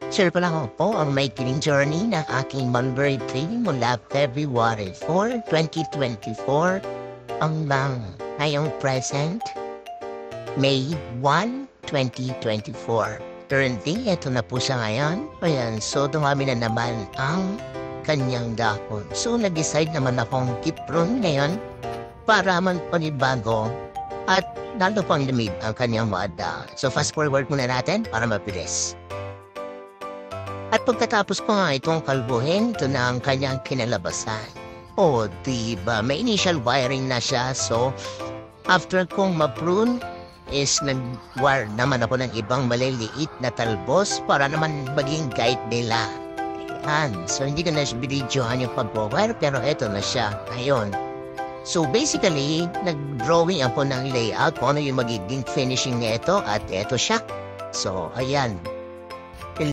Share ko lang ako po ang maikling journey ng aking Mulberry Tree mula February 4, 2024 hanggang ngayong present, May 1, 2024. Currently, ito na po siya ngayon. Ayan, so dumami na naman ang kanyang dahon. So nag-decide naman akong keep prune ngayon para man panibago at lalo pang lumid ang kanyang mga dahon. So fast forward muna natin para mabilis. At pagkatapos ko nga itong kalbuhin, ito na ang kanyang kinalabasan. O, diba, may initial wiring na siya. So, after kong ma-prune, is nag-wire naman ako ng ibang maliliit na talbos para naman maging guide nila. Ayan. So, hindi ko na binidyohan yung pag-wire, pero eto na siya. Ngayon. So, basically, nag-drawing ako ng layout kung ano yung magiging finishing nito at eto siya. So, ayan.